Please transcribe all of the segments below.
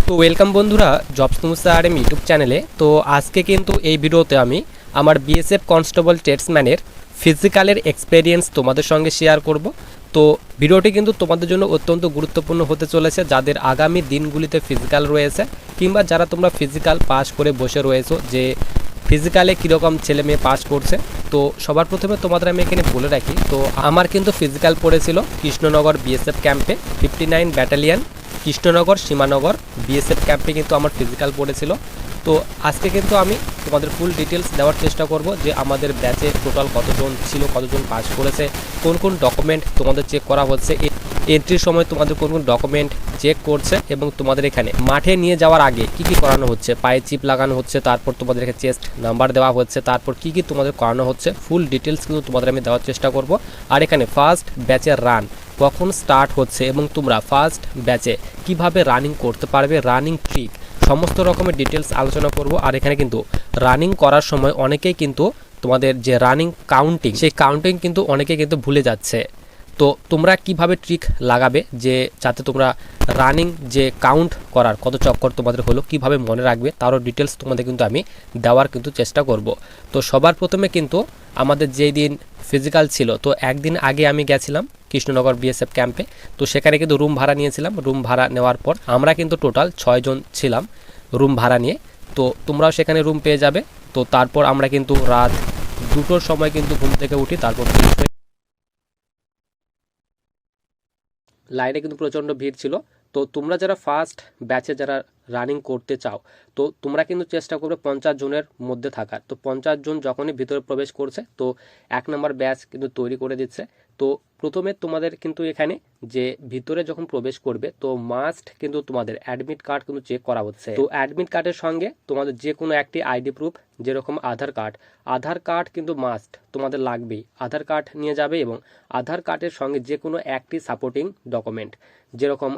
তো ওয়েলকাম বন্ধুরা jobs news RM YouTube চ্যানেলে। তো আজকে কিন্তু এই ভিডিওতে আমি আমার বিএসএফ কনস্টেবল ট্রেডসম্যানের ফিজিক্যালের এক্সপেরিয়েন্স তোমাদের সঙ্গে শেয়ার করব। তো ভিডিওটি কিন্তু তোমাদের জন্য অত্যন্ত গুরুত্বপূর্ণ হতে চলেছে, যাদের আগামী দিনগুলিতে ফিজিক্যাল রয়েছে কিংবা যারা তোমরা ফিজিক্যাল পাস করে বসে রয়েছো যে ফিজিক্যালে কীরকম ছেলে মেয়ে পাস করছে। তো সবার প্রথমে তোমাদের আমি এখানে বলে রাখি, তো আমার কিন্তু ফিজিক্যাল পড়েছিল কৃষ্ণনগর বিএসএফ ক্যাম্পে 59 ব্যাটালিয়ান কৃষ্ণনগর সীমানগর বিএসএফ ক্যাম্পে কিন্তু আমার ফিজিক্যাল পড়েছিল। তো আজকে কিন্তু আমি তোমাদের ফুল ডিটেলস দেওয়ার চেষ্টা করব যে আমাদের ব্যাচে টোটাল কতজন ছিল, কতজন পাস করেছে, কোন কোন ডকুমেন্ট তোমাদের চেক করা হচ্ছে, এন্ট্রির সময় তোমাদের কোন কোন ডকুমেন্ট চেক করছে এবং তোমাদের এখানে মাঠে নিয়ে যাওয়ার আগে কি কি করানো হচ্ছে, পায়ে চিপ লাগানো হচ্ছে, তারপর তোমাদের এখানে চেস্ট নাম্বার দেওয়া হচ্ছে, তারপর কি কি তোমাদের করানো হচ্ছে, ফুল ডিটেলস কিন্তু তোমাদের আমি দেওয়ার চেষ্টা করব। আর এখানে ফার্স্ট ব্যাচের রান কখন স্টার্ট হচ্ছে এবং তোমরা ফার্স্ট ব্যাচে কিভাবে রানিং করতে পারবে, রানিং ট্রিক, সমস্ত রকমের ডিটেলস আলোচনা করব। আর এখানে কিন্তু রানিং করার সময় অনেকেই কিন্তু তোমাদের যে রানিং কাউন্টিং, সেই কাউন্টিং কিন্তু অনেকেই কিন্তু ভুলে যাচ্ছে। তো তোমরা কিভাবে ট্রিক লাগাবে যে যাতে তোমরা রানিং যে কাউন্ট করার কত চক্কর তোমাদের হলো কিভাবে মনে রাখবে, তারও ডিটেলস তোমাদের কিন্তু আমি দেওয়ার কিন্তু চেষ্টা করব। তো সবার প্রথমে কিন্তু আমাদের যেই দিন ফিজিক্যাল ছিল, তো একদিন আগে আমি গেছিলাম কৃষ্ণনগর বিএসএফ ক্যাম্পে। তো সেখানে কিন্তু রুম ভাড়া নিয়েছিলাম। রুম ভাড়া নেওয়ার পর আমরা কিন্তু টোটাল 6 জন ছিলাম রুম ভাড়া নিয়ে। তো তোমরাও সেখানে রুম পেয়ে যাবে। তো তারপর আমরা কিন্তু রাত 2টোর সময় কিন্তু ঘুম থেকে উঠি, তারপর লাইনে কিন্তু প্রচণ্ড ভিড় ছিল। তো তোমরা যারা ফার্স্ট ব্যাচে যারা রানিং করতে চাও, তো তোমরা কিন্তু চেষ্টা করবে 50 জনের মধ্যে থাকার। তো 50 জন যখনই ভিতরে প্রবেশ করছে, তো 1 নম্বর ব্যাচ কিন্তু তৈরি করে দিচ্ছে। তো প্রথমে তোমাদের কিন্তু এখানে যে ভিতরে যখন প্রবেশ করবে, তো মাস্ট কিন্তু তোমাদের অ্যাডমিট কার্ড কিন্তু চেক করা হচ্ছে। তো অ্যাডমিট কার্ডের সঙ্গে তোমাদের যে কোনো একটি আইডি প্রুফ, যেরকম আধার কার্ড কিন্তু মাস্ট তোমাদের লাগবেই। আধার কার্ড নিয়ে যাবে এবং আধার কার্ডের সঙ্গে যে কোনো একটি সাপোর্টিং ডকুমেন্ট, যেরকম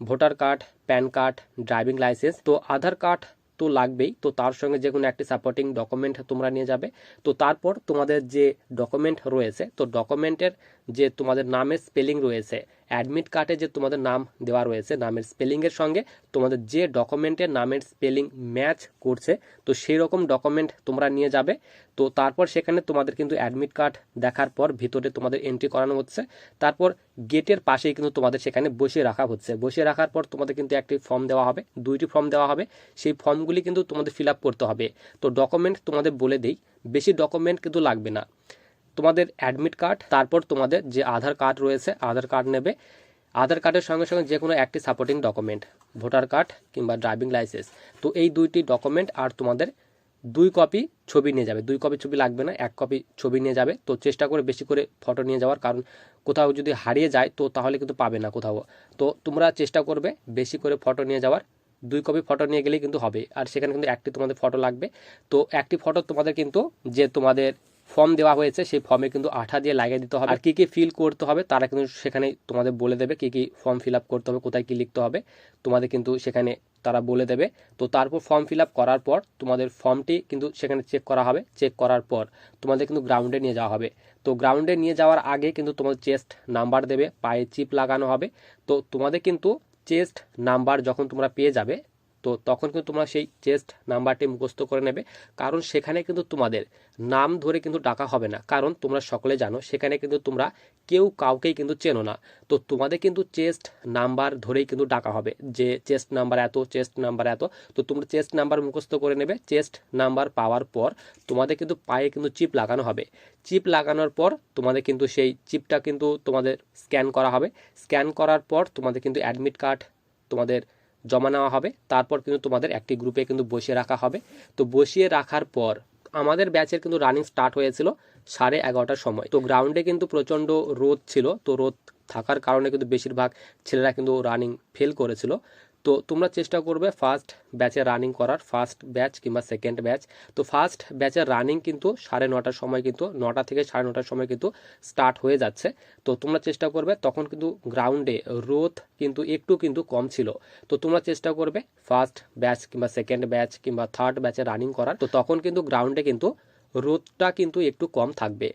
voter card, pan card, driving licence. তো আধার কার্ড তো লাগবেই, তো তার সঙ্গে যে কোনো একটি সাপোর্টিং ডকুমেন্ট তোমরা নিয়ে যাবে। তো তারপর তোমাদের যে ডকুমেন্ট রয়েছে, তো ডকুমেন্টের যে তোমাদের নামের স্পেলিং রয়েছে, অ্যাডমিট কার্ডে যে তোমাদের নাম দেওয়া রয়েছে, নামের স্পেলিংয়ের সঙ্গে তোমাদের যে ডকুমেন্টের নামের স্পেলিং ম্যাচ করছে, তো সেই রকম ডকুমেন্ট তোমরা নিয়ে যাবে। তো তারপর সেখানে তোমাদের কিন্তু অ্যাডমিট কার্ড দেখার পর ভিতরে তোমাদের এন্ট্রি করানো হচ্ছে। তারপর গেটের পাশেই কিন্তু তোমাদের সেখানে বসিয়ে রাখা হচ্ছে। বসিয়ে রাখার পর তোমাদের কিন্তু একটি ফর্ম দেওয়া হবে, 2টি ফর্ম দেওয়া হবে। সেই ফর্মগুলি কিন্তু তোমাদের ফিল আপ করতে হবে। তো ডকুমেন্ট তোমাদের বলে দেই, বেশি ডকুমেন্ট কিন্তু লাগবে না। তোমাদের অ্যাডমিট কার্ড, তারপর তোমাদের যে আধার কার্ড রয়েছে আধার কার্ড নেবে। আধার কার্ডের সঙ্গে সঙ্গে যে কোনো একটি সাপোর্টিং ডকুমেন্ট, ভোটার কার্ড কিংবা ড্রাইভিং লাইসেন্স। তো এই 2টি ডকুমেন্ট আর তোমাদের 2 কপি ছবি নিয়ে যাবে। 2 কপি ছবি লাগবে না, 1 কপি ছবি নিয়ে যাবে। তো চেষ্টা করে বেশি করে ফটো নিয়ে যাওয়ার, কারণ কোথাও যদি হারিয়ে যায় তো তাহলে কিন্তু পাবে না কোথাও। তো তোমরা চেষ্টা করবে বেশি করে ফটো নিয়ে যাওয়ার। 2 কপি ফটো নিয়ে গেলেই কিন্তু হবে। আর সেখানে কিন্তু একটি তোমাদের ফটো লাগবে। তো একটি ফটো তোমাদের কিন্তু যে তোমাদের ফর্ম দেওয়া হয়েছে সেই ফর্মে কিন্তু আঠা দিয়ে লাগিয়ে দিতে হবে। আর কী কী ফিল করতে হবে তারা কিন্তু সেখানে তোমাদের বলে দেবে, কী কী ফর্ম ফিল আপ করতে হবে, কোথায় কী লিখতে হবে তোমাদের কিন্তু সেখানে তারা বলে দেবে। তো তারপর ফর্ম ফিল আপ করার পর তোমাদের ফর্মটি কিন্তু সেখানে চেক করা হবে। চেক করার পর তোমাদের কিন্তু গ্রাউন্ডে নিয়ে যাওয়া হবে। তো গ্রাউন্ডে নিয়ে যাওয়ার আগে কিন্তু তোমাদের চেস্ট নাম্বার দেবে, পায়ে চিপ লাগানো হবে। তো তোমাদের কিন্তু চেস্ট নাম্বার যখন তোমরা পেয়ে যাবে, তো তখন কিন্তু তোমরা সেই চেস্ট নাম্বারটি মুখস্থ করে নেবে। কারণ সেখানে কিন্তু তোমাদের নাম ধরে কিন্তু ডাকা হবে না, কারণ তোমরা সকলে জানো সেখানে কিন্তু তোমরা কেউ কাউকেই কিন্তু চেনো না। তো তোমাদের কিন্তু চেস্ট নাম্বার ধরেই কিন্তু ডাকা হবে যে চেস্ট নাম্বার এত, চেস্ট নাম্বার এত। তো তোমরা চেস্ট নাম্বার মুখস্থ করে নেবে। চেস্ট নাম্বার পাওয়ার পর তোমাদের কিন্তু পায়ে কিন্তু চিপ লাগানো হবে। চিপ লাগানোর পর তোমাদের কিন্তু সেই চিপটা কিন্তু তোমাদের স্ক্যান করা হবে। স্ক্যান করার পর তোমাদের কিন্তু অ্যাডমিট কার্ড তোমাদের জমা নেওয়া হবে। তারপর কিন্তু তোমাদের একটি গ্রুপে কিন্তু বসিয়ে রাখা হবে। তো বসিয়ে রাখার পর আমাদের ব্যাচের কিন্তু রানিং স্টার্ট হয়েছিল 11:30টার সময়। তো গ্রাউন্ডে কিন্তু প্রচণ্ড রোদ ছিল। তো রোদ থাকার কারণে কিন্তু বেশিরভাগ ছেলেরা কিন্তু রানিং ফেল করেছিল। তো তোমরা চেষ্টা করবে ফার্স্ট ব্যাচে রানিং করার, ফার্স্ট ব্যাচ কিংবা সেকেন্ড ব্যাচ। তো ফার্স্ট ব্যাচের রানিং কিন্তু 9:30টার সময়, কিন্তু 9টা থেকে 9:30টার সময় কিন্তু স্টার্ট হয়ে যাচ্ছে। তো তোমরা চেষ্টা করবে, তখন কিন্তু গ্রাউন্ডে রোদ কিন্তু একটু কিন্তু কম ছিল। তো তোমরা চেষ্টা করবে ফার্স্ট ব্যাচ কিংবা সেকেন্ড ব্যাচ কিংবা থার্ড ব্যাচে রানিং করার। তো তখন কিন্তু গ্রাউন্ডে কিন্তু রোদটা কিন্তু একটু কম থাকবে।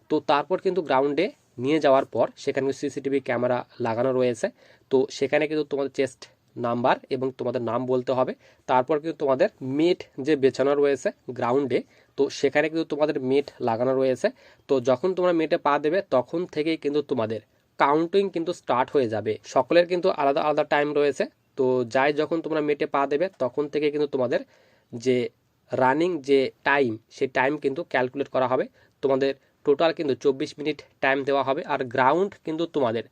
তো তারপর কিন্তু গ্রাউন্ডে নিয়ে যাওয়ার পর সেখানে সিসিটিভি ক্যামেরা লাগানো রয়েছে। তো সেখানে কিন্তু তোমাদের চেস্ট নাম্বার এবং তোমাদের নাম বলতে হবে। তারপর কিন্তু তোমাদের মেট যে বেছানো রয়েছে গ্রাউন্ডে, তো সেখানে কিন্তু তোমাদের মেট লাগানো রয়েছে। তো যখন তোমরা মেটে পা দেবে তখন থেকেই কিন্তু তোমাদের কাউন্টিং কিন্তু স্টার্ট হয়ে যাবে। সকলের কিন্তু আলাদা আলাদা টাইম রয়েছে। তো যাই যখন তোমরা মেটে পা দেবে তখন থেকে কিন্তু তোমাদের যে রানিং যে টাইম, সেই টাইম কিন্তু ক্যালকুলেট করা হবে। তোমাদের টোটাল কিন্তু 24 মিনিট টাইম দেওয়া হবে। আর গ্রাউন্ড কিন্তু তোমাদের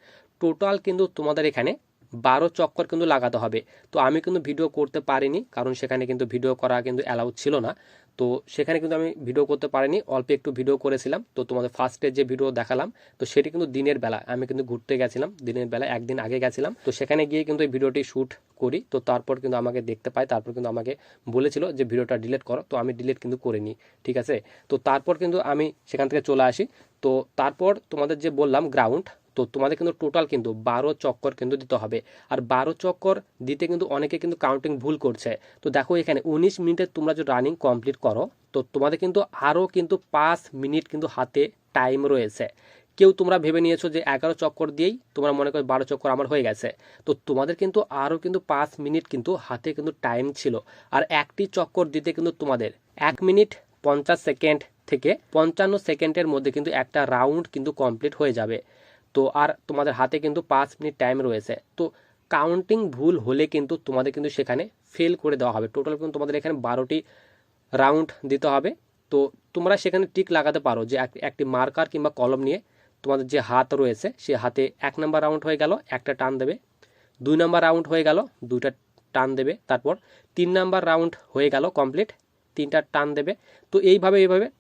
টোটাল কিন্তু তোমাদের এখানে 12 চক্কর কিন্তু লাগাতে হবে। তো আমি কিন্তু ভিডিও করতে পারিনি, কারণ সেখানে কিন্তু ভিডিও করা কিন্তু অ্যালাউড ছিল না। তো সেখানে কিন্তু আমি ভিডিও করতে পারিনি, অল্প একটু ভিডিও করেছিলাম। তো তোমাদের ফার্স্টে যে ভিডিও দেখালাম, তো সেটি কিন্তু দিনের বেলা আমি কিন্তু ঘুরতে গেছিলাম, দিনের বেলা একদিন আগে গেছিলাম। তো সেখানে গিয়ে কিন্তু এই ভিডিওটি শ্যুট করি। তো তারপর কিন্তু আমাকে দেখতে পাই, তারপর কিন্তু আমাকে বলেছিল যে ভিডিওটা ডিলিট করো। তো আমি ডিলিট কিন্তু করিনি, ঠিক আছে। তো তারপর কিন্তু আমি সেখান থেকে চলে আসি। তো তারপর তোমাদের যে বললাম গ্রাউন্ড, তো তোমাদের কিন্তু টোটাল কিন্তু 12 চক্কর কিন্তু দিতে হবে। আর 12 চক্কর দিতে কিন্তু অনেকে কিন্তু কাউন্টিং ভুল করছে। তো দেখো এখানে 19 মিনিটে তোমরা যদি রানিং কমপ্লিট করো, তো তোমাদের কিন্তু আরও কিন্তু 5 মিনিট কিন্তু হাতে টাইম রয়েছে। কেউ তোমরা ভেবে নিয়েছো যে 11 চক্কর দিয়েই তোমরা মনে করো 12 চক্কর আমার হয়ে গেছে। তো তোমাদের কিন্তু আরও কিন্তু 5 মিনিট কিন্তু হাতে কিন্তু টাইম ছিল। আর একটি চক্কর দিতে কিন্তু তোমাদের 1 মিনিট 50 সেকেন্ড থেকে 55 সেকেন্ডের মধ্যে কিন্তু একটা রাউন্ড কিন্তু কমপ্লিট হয়ে যাবে। তো আর তোমাদের হাতে কিন্তু 5 মিনিট টাইম রয়েছে। তো কাউন্টিং ভুল হলে কিন্তু তোমাদের কিন্তু সেখানে ফেল করে দেওয়া হবে। টোটাল কিন্তু তোমাদের এখানে 12টি রাউন্ড দিতে হবে। তো তোমরা সেখানে টিক লাগাতে পারো যে একটি মার্কার কিংবা কলম নিয়ে তোমাদের যে হাত রয়েছে সে হাতে 1 নাম্বার রাউন্ড হয়ে গেল, একটা টান দেবে। 2 নাম্বার রাউন্ড হয়ে গেল, 2টা টান দেবে। তারপর 3 নাম্বার রাউন্ড হয়ে গেল কমপ্লিট, 3টা টান দেবে। তো এইভাবে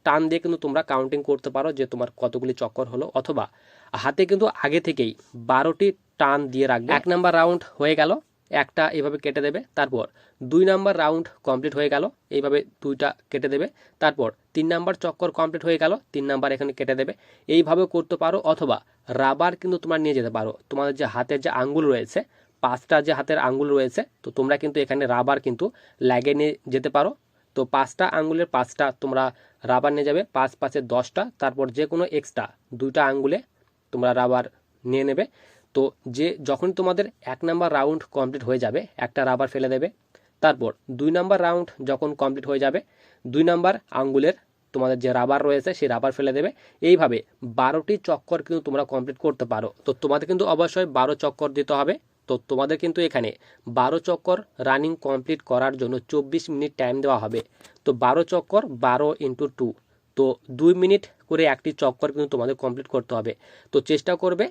টান দিয়ে কিন্তু তোমরা কাউন্টিং করতে পারো যে তোমার কতগুলি চক্কর হলো। অথবা হাতে কিন্তু আগে থেকেই 12টি টান দিয়ে রাখবে। 1 নাম্বার রাউন্ড হয়ে গেল, একটা এইভাবে কেটে দেবে। তারপর 2 নাম্বার রাউন্ড কমপ্লিট হয়ে গেল, এইভাবে 2টা কেটে দেবে। তারপর 3 নাম্বার চক্কর কমপ্লিট হয়ে গেল, 3 নাম্বার এখানে কেটে দেবে। এইভাবেও করতে পারো। অথবা রাবার কিন্তু তোমরা নিয়ে যেতে পারো। তোমাদের যে হাতের যে আঙ্গুল রয়েছে, 5টা যে হাতের আঙ্গুল রয়েছে, তো তোমরা কিন্তু এখানে রাবার কিন্তু লাগিয়ে নিয়ে যেতে পারো। তো 5টা আঙ্গুলের 5টা তোমরা রাবার নিয়ে যাবে, 5 5 10টা। তারপর যে কোনো এক্সট্রা 2টা আঙ্গুলে তোমরা রাবার নিয়ে নেবে। তো যখন তোমাদের 1 নাম্বার রাউন্ড কমপ্লিট হয়ে যাবে, একটা রাবার ফেলে দেবে। তারপর 2 নাম্বার রাউন্ড যখন কমপ্লিট হয়ে যাবে, 2 নাম্বার আঙ্গুলের তোমাদের যে রাবার রয়েছে সেই রাবার ফেলে দেবে। এইভাবে 12টি চক্কর কিন্তু তোমরা কমপ্লিট করতে পারো। তো তোমাদের কিন্তু অবশ্যই 12 চক্কর দিতে হবে। তো তোমাদের কিন্তু এখানে 12 চক্কর রানিং কমপ্লিট করার জন্য 24 মিনিট টাইম দেওয়া হবে। তো 12 চক্কর 12 × 2, তো 2 মিনিট করে একটি চক্কর কিন্তু তোমাদের কমপ্লিট করতে হবে। তো চেষ্টা করবে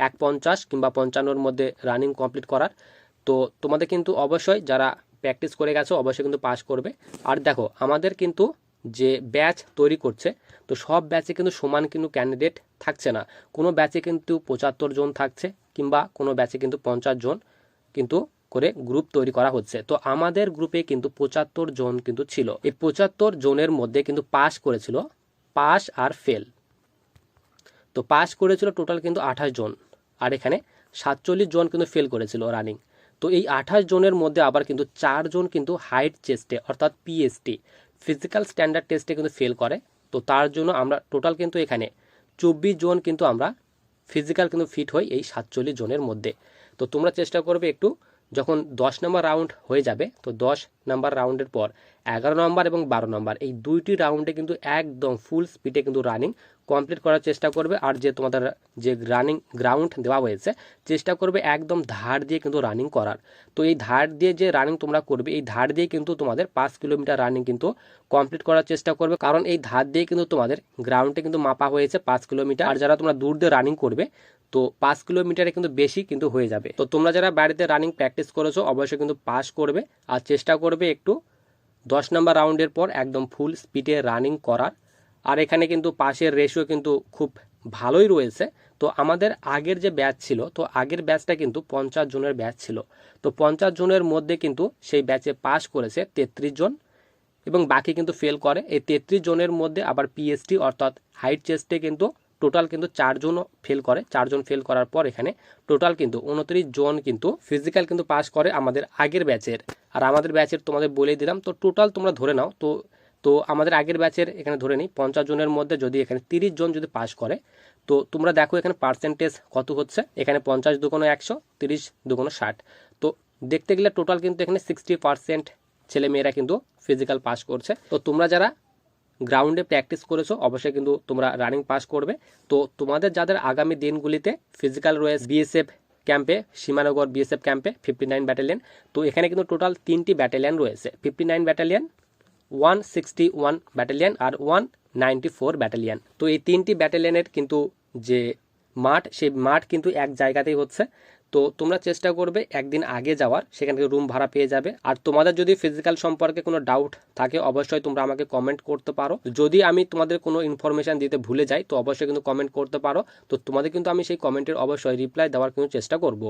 1:50 কিংবা 55-র মধ্যে রানিং কমপ্লিট করার। তো তোমাদের কিন্তু অবশ্যই যারা প্র্যাকটিস করে গেছো অবশ্যই কিন্তু পাস করবে। আর দেখো আমাদের কিন্তু যে ব্যাচ তৈরি করছে, তো সব ব্যাচে কিন্তু সমান কিন্তু ক্যান্ডিডেট থাকছে না। কোনো ব্যাচে কিন্তু 75 জন থাকছে, কিংবা কোনো ব্যাচে কিন্তু 50 জন কিন্তু করে গ্রুপ তৈরি করা হচ্ছে। তো আমাদের গ্রুপে কিন্তু 75 জন কিন্তু ছিল। এই 75 জনের মধ্যে কিন্তু পাস করেছিল, পাস আর ফেল। তো পাস করেছিল টোটাল কিন্তু 28 জন, আর এখানে 47 জন কিন্তু ফেল করেছিল রানিং। তো এই 28 জনের মধ্যে আবার কিন্তু 4 জন কিন্তু হাইট চেস্টে অর্থাৎ পিএসটি ফিজিক্যাল স্ট্যান্ডার্ড টেস্টে কিন্তু ফেল করে। তো তার জন্য আমরা টোটাল কিন্তু এখানে 24 জন কিন্তু আমরা ফিজিক্যাল কিন্তু ফিট হই এই 47 জনের মধ্যে। তো তোমরা চেষ্টা করবে একটু, যখন 10 নম্বর রাউন্ড হয়ে যাবে, তো 10 নাম্বার রাউন্ডের পর 11 নম্বর এবং 12 নম্বর এই 2টি রাউন্ডে কিন্তু একদম ফুল স্পিডে কিন্তু রানিং কমপ্লিট করার চেষ্টা করবে। আর যে তোমাদের যে রানিং গ্রাউন্ড দেওয়া হয়েছে, চেষ্টা করবে একদম ধার দিয়ে কিন্তু রানিং করার। তো এই ধার দিয়ে যে রানিং তোমরা করবে, এই ধার দিয়ে কিন্তু তোমাদের 5 কিলোমিটার রানিং কিন্তু কমপ্লিট করার চেষ্টা করবে। কারণ এই ধার দিয়ে কিন্তু তোমাদের গ্রাউন্ডে কিন্তু মাপা হয়েছে 5 কিলোমিটার। আর যারা তোমরা দূর দিয়ে রানিং করবে, তো 5 কিলোমিটারে কিন্তু বেশি কিন্তু হয়ে যাবে। তো তোমরা যারা বাড়িতে রানিং প্র্যাকটিস করেছো অবশ্যই কিন্তু পাস করবে। আর চেষ্টা করবে একটু 10 নম্বর রাউন্ডের পর একদম ফুল স্পিডে রানিং করার। আর এখানে কিন্তু পাসের রেশিও কিন্তু খুব ভালোই রয়েছে। তো আমাদের আগের যে ব্যাচ ছিল, তো আগের ব্যাচটা কিন্তু 50 জনের ব্যাচ ছিল। তো 50 জনের মধ্যে কিন্তু সেই ব্যাচে পাস করেছে 33 জন এবং বাকি কিন্তু ফেল করে। এই 33 জনের মধ্যে আবার পিএসটি অর্থাৎ হাইট চেস্টে কিন্তু টোটাল কিন্তু 4 জনও ফেল করে। 4 জন ফেল করার পর এখানে টোটাল কিন্তু 29 জন কিন্তু ফিজিক্যাল কিন্তু পাস করে আমাদের আগের ব্যাচের। আর আমাদের ব্যাচের তোমাদের বলেই দিলাম, তো টোটাল তোমরা ধরে নাও। তো আমাদের আগের ব্যাচের এখানে ধরে নিই 50 জনের মধ্যে যদি এখানে 30 জন যদি পাস করে, তো তোমরা দেখো এখানে পার্সেন্টেজ কত হচ্ছে। এখানে 50 × 100, 30 × 60, তো দেখতে গেলে টোটাল কিন্তু এখানে 60% ছেলেমেয়েরা কিন্তু ফিজিক্যাল পাস করছে। তো তোমরা যারা গ্রাউন্ডে প্র্যাকটিস করেছো অবশ্যই কিন্তু তোমরা রানিং পাস করবে। তো তোমাদের যাদের আগামী দিনগুলিতে ফিজিক্যাল রয়েছে বিএসএফ ক্যাম্পে, সীমানগর বিএসএফ ক্যাম্পে 59 ব্যাটালিয়ন, তো এখানে কিন্তু টোটাল 3টি ব্যাটালিয়ন রয়েছে, 59 ব্যাটালিয়ন, 161 ব্যাটালিয়ন আর 194 ব্যাটালিয়ন। তো এই 3টি ব্যাটালিয়নের কিন্তু যে মাঠ, সেই মাঠ কিন্তু এক জায়গাতেই হচ্ছে। তো তোমরা চেষ্টা করবে একদিন আগে যাওয়ার, সেখান থেকে রুম ভাড়া পেয়ে যাবে। আর তোমাদের যদি ফিজিক্যাল সম্পর্কে কোনো ডাউট থাকে অবশ্যই তোমরা আমাকে কমেন্ট করতে পারো। যদি আমি তোমাদের কোনো ইনফরমেশান দিতে ভুলে যাই তো অবশ্যই কিন্তু কমেন্ট করতে পারো। তো তোমাদের কিন্তু আমি সেই কমেন্টের অবশ্যই রিপ্লাই দেওয়ার কিন্তু চেষ্টা করব।